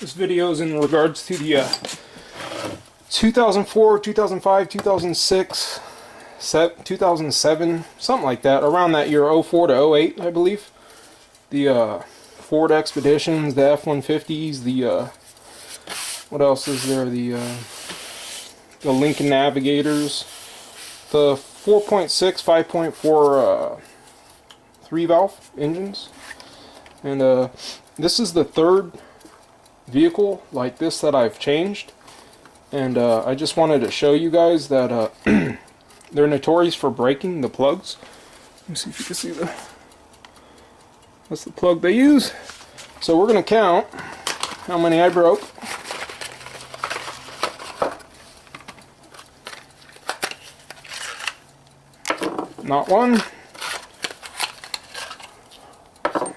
This video is in regards to the 2004, 2005, 2006, 2007, something like that, around that year, 04 to 08, I believe. The Ford Expeditions, the F-150s, the what else is there? The Lincoln Navigators, the 4.6, 5.4 3-valve engines, and this is the third vehicle like this that I've changed, and I just wanted to show you guys that they're notorious for breaking the plugs. Let me see if you can see that's the plug they use. So we're gonna count how many I broke. Not one,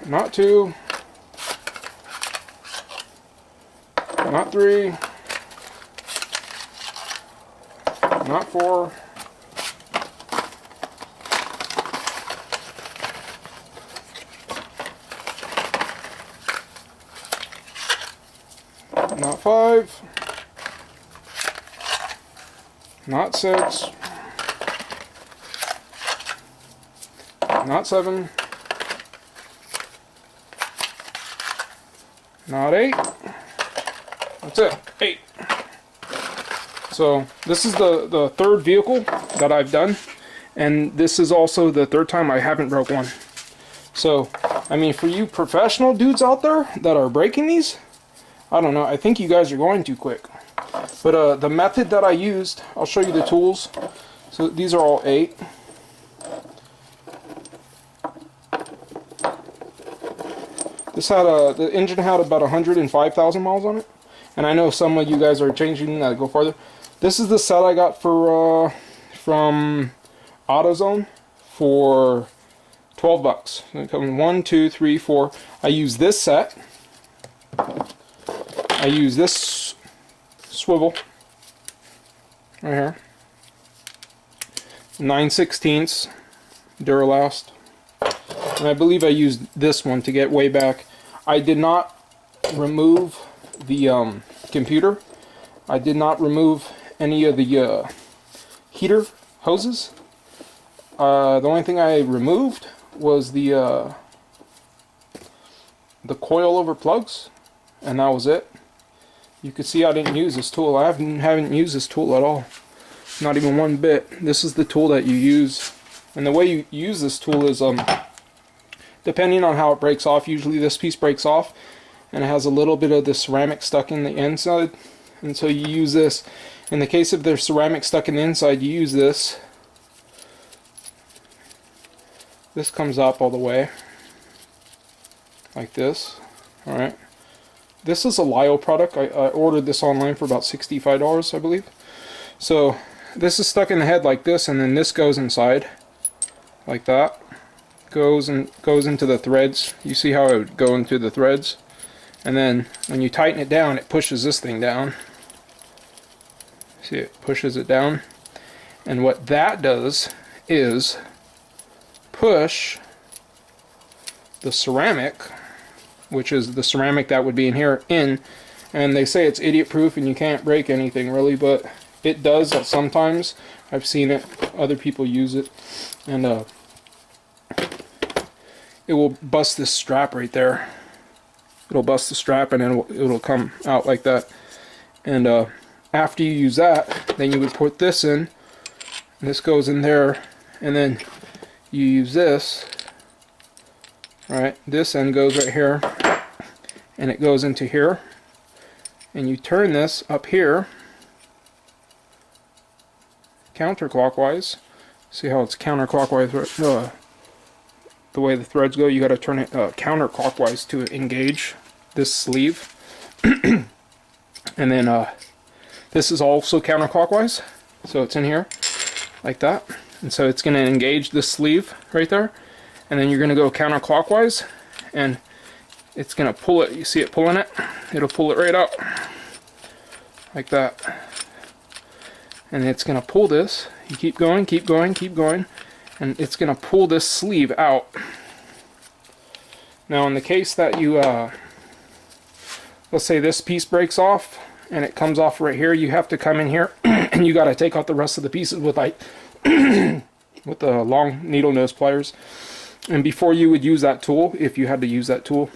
not two, not three, not four, not five, not six, not seven, not eight. That's it, 8. So this is the third vehicle that I've done, and this is also the third time I haven't broke one. So I mean, for you professional dudes out there that are breaking these, I don't know, I think you guys are going too quick. But the method that I used, I'll show you the tools. So these are all 8. This had the engine had about 105,000 miles on it, and I know some of you guys are changing that go farther. This is the set I got for from AutoZone for $12. It comes 1, 2, 3, 4. I use this set. I use this swivel right here, 9/16 Duralast. And I believe I used this one to get way back. I did not remove the computer. I did not remove any of the heater hoses. The only thing I removed was the coilover plugs, and that was it. You can see I didn't use this tool. I haven't used this tool at all. Not even one bit. This is the tool that you use. And the way you use this tool is depending on how it breaks off. Usually this piece breaks off and it has a little bit of the ceramic stuck in the inside, and so you use this. In the case of there's ceramic stuck in the inside, you use this. This comes up all the way like this. Alright, this is a Lio product. I ordered this online for about $65, I believe. So this is stuck in the head like this, and then this goes inside like that. Goes into the threads. You see how it would go into the threads, and then when you tighten it down, it pushes this thing down. See, it pushes it down, and what that does is push the ceramic, which is the ceramic that would be in here, in. And they say it's idiot proof and you can't break anything really, but it does sometimes. I've seen it, other people use it, and it will bust this strap right there. It'll bust the strap, and then it'll come out like that. And after you use that, then you would put this in, and this goes in there, and then you use this. Right, this end goes right here, and it goes into here, and you turn this up here counterclockwise. See how it's counterclockwise? The way the threads go, you got to turn it counterclockwise to engage this sleeve. And then this is also counterclockwise, so it's in here like that, and so it's going to engage this sleeve right there, and then you're going to go counterclockwise, and it's going to pull it. You see it pulling it? It'll pull it right out like that, and it's going to pull this. You keep going, keep going, keep going, and it's going to pull this sleeve out. Now in the case that you let's say this piece breaks off and it comes off right here, you have to come in here and you got to take out the rest of the pieces with like with the long needle nose pliers. And before you would use that tool, if you had to use that tool,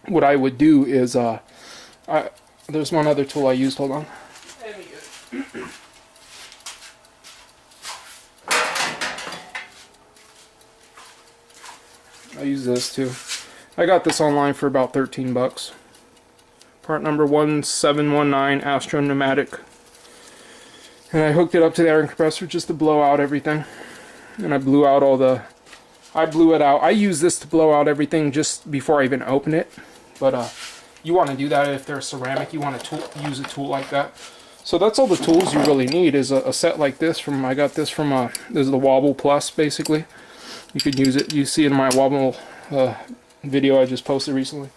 what I would do is there's one other tool I used. Hold on. I use this too. I got this online for about 13 bucks. Part number 1719, Astro Pneumatic. And I hooked it up to the air compressor just to blow out everything. And I blew out all the... I blew it out. I use this to blow out everything just before I even open it. But you want to do that if they're ceramic. You want to use a tool like that. So that's all the tools you really need is a set like this. From I got this from this is the Wobble Plus, basically. You could use it. You see in my Wobble video I just posted recently.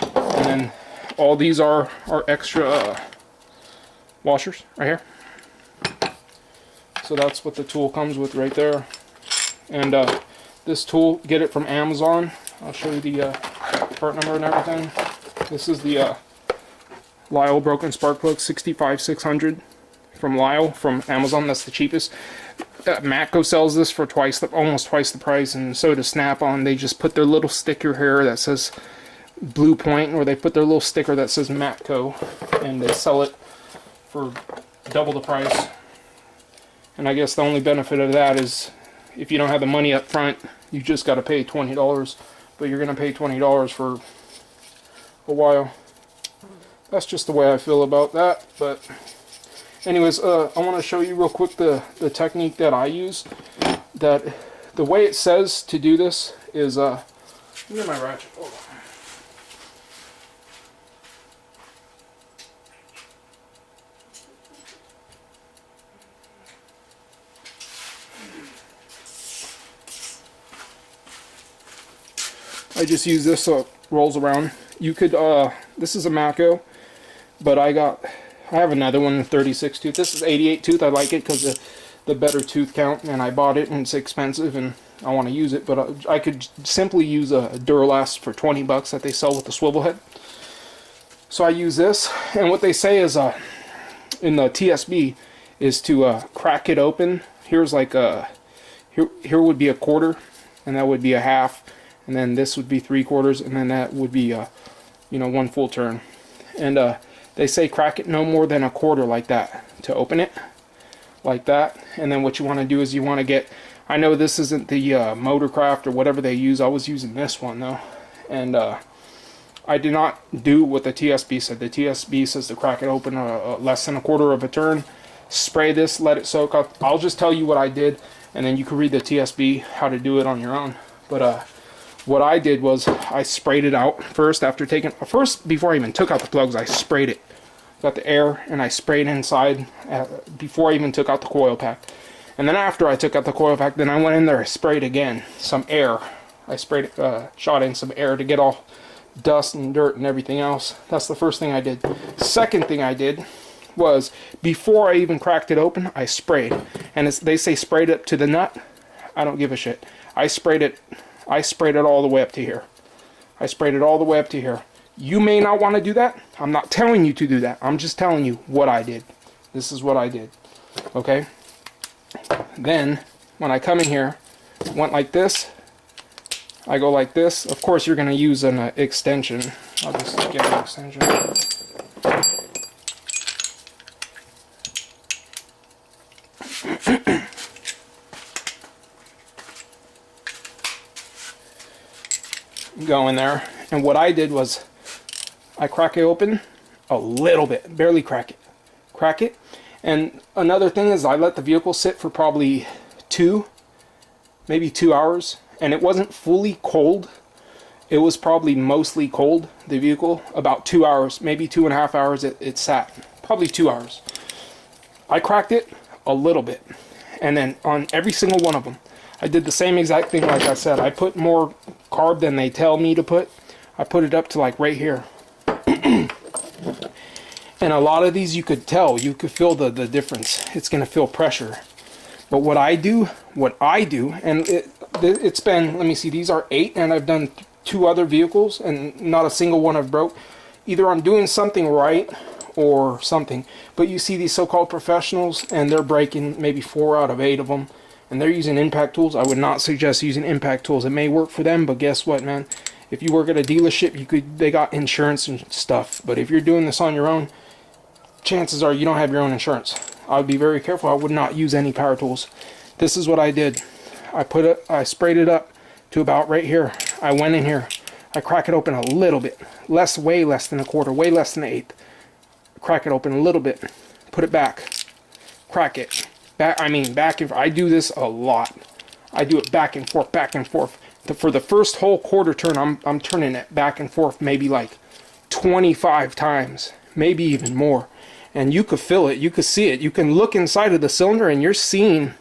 And then all these are extra washers right here. So that's what the tool comes with right there. And this tool, get it from Amazon. I'll show you the part number and everything. This is the Lyle Broken Spark Plug 65600 from Lyle from Amazon. That's the cheapest. Matco sells this for almost twice the price, and so does Snap-on. They just put their little sticker here that says Blue Point, or they put their little sticker that says Matco, and they sell it for double the price. And I guess the only benefit of that is if you don't have the money up front, you just got to pay $20, but you're going to pay $20 for a while. That's just the way I feel about that. But anyways, I want to show you real quick the technique that I use. That the way it says to do this is let me get my ratchet. Oh. I just use this so it rolls around. You could, this is a Matco, but I have another one, 36 tooth. This is 88 tooth. I like it because of the better tooth count, and I bought it and it's expensive and I want to use it, but I could simply use a Duralast for 20 bucks that they sell with the swivel head. So I use this, and what they say is in the TSB is to crack it open. Here's like here would be a quarter, and that would be a half, and then this would be 3/4, and then that would be you know, 1 full turn. And they say crack it no more than a quarter like that to open it, like that. And then what you want to do is you want to get, I know this isn't the Motorcraft or whatever they use. I was using this one though, and I did not do what the TSB said. The TSB says to crack it open less than a quarter of a turn. Spray this, let it soak up. I'll just tell you what I did, and then you can read the TSB how to do it on your own. But what I did was I sprayed it out first before I even took out the plugs. I sprayed it, got the air, and I sprayed inside before I even took out the coil pack. And then after I took out the coil pack, then I went in there and sprayed again some air. I sprayed shot in some air to get all dust and dirt and everything else. That's the first thing I did. Second thing I did was before I even cracked it open, I sprayed. And they say sprayed it to the nut. I don't give a shit. I sprayed it all the way up to here. I sprayed it all the way up to here. You may not want to do that. I'm not telling you to do that. I'm just telling you what I did. This is what I did. Okay? Then, when I come in here, went like this. I go like this. Of course, you're going to use an extension. I'll just get an extension. Go in there, and what I did was I crack it open a little bit, barely crack it. And another thing is I let the vehicle sit for probably maybe 2 hours, and it wasn't fully cold. It was probably mostly cold, the vehicle. About 2 hours, maybe 2.5 hours it sat, probably 2 hours. I cracked it a little bit, and then on every single one of them I did the same exact thing. Like I said, I put more carb than they tell me to put. I put it up to like right here. And a lot of these you could tell, you could feel the difference. It's going to feel pressure. But what I do, and it's been, let me see, these are 8, and I've done 2 other vehicles, and not a single one I've broke. either I'm doing something right or something. But you see these so-called professionals, and they're breaking maybe 4 out of 8 of them, and they're using impact tools. I would not suggest using impact tools. It may work for them, but guess what, man? If you work at a dealership, they got insurance and stuff. But if you're doing this on your own, chances are you don't have your own insurance. I would be very careful. I would not use any power tools. This is what I did. I sprayed it up to about right here. I went in here. I crack it open a little bit. Way less than a quarter, way less than an eighth. Crack it open a little bit. Put it back. Crack it. Back and forth. I do this a lot. I do it back and forth, back and forth. For the first whole quarter turn, I'm turning it back and forth maybe like 25 times, maybe even more. And you could feel it, you could see it. You can look inside of the cylinder and you're seeing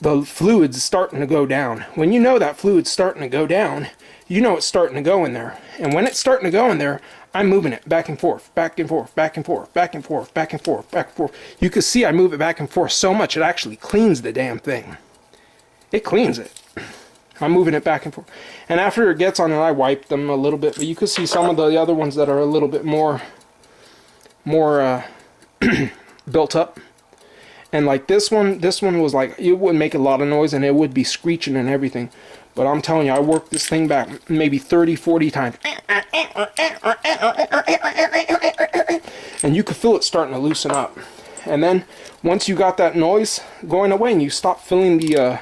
the fluid's starting to go down. When you know that fluid's starting to go down, you know it's starting to go in there. And when it's starting to go in there, I'm moving it back and forth, back and forth, back and forth, back and forth, back and forth, back and forth. You can see I move it back and forth so much it actually cleans the damn thing. It cleans it. I'm moving it back and forth. And after it gets on it, I wipe them a little bit. But you can see some of the other ones that are a little bit more built up. And like this one was like, it would make a lot of noise and it would be screeching and everything. But I'm telling you, I worked this thing back maybe 30, 40 times. And you could feel it starting to loosen up. And then once you got that noise going away and you stop feeling the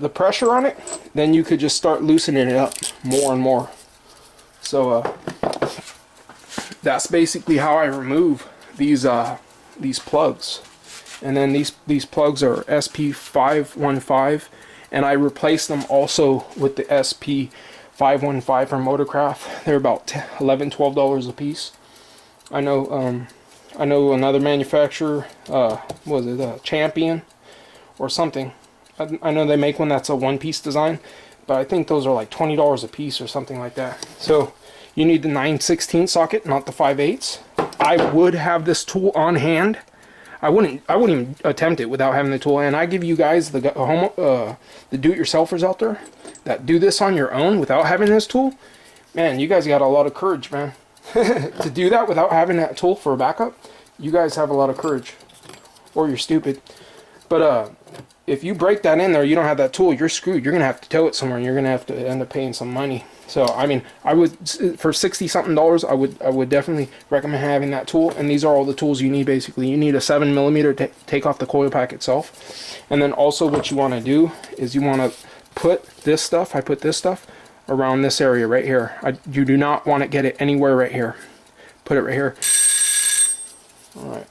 pressure on it, then you could just start loosening it up more and more. So that's basically how I remove these plugs. And then these plugs are SP515, and I replace them also with the SP515 from Motorcraft. They're about $11, $12 a piece. I know another manufacturer, was it Champion or something? I know they make one that's a one-piece design, but I think those are like $20 a piece or something like that. So you need the 9/16 socket, not the 5/8. I would have this tool on hand. I wouldn't even attempt it without having the tool. And I give you guys the do-it-yourselfers out there that do this on your own without having this tool. Man, you guys got a lot of courage, man. To do that without having that tool for a backup, you guys have a lot of courage, or you're stupid. But if you break that in there, you don't have that tool, you're screwed. You're gonna have to tow it somewhere, and you're gonna have to end up paying some money. So I mean, I would, for $60-something, I would definitely recommend having that tool. And these are all the tools you need. Basically, you need a 7mm to take off the coil pack itself, and then also what you want to do is you want to put this stuff. I put this stuff around this area right here. You do not want to get it anywhere right here. Put it right here. Alright.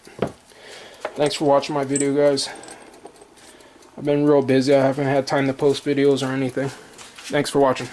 Thanks for watching my video, guys. I've been real busy. I haven't had time to post videos or anything. Thanks for watching.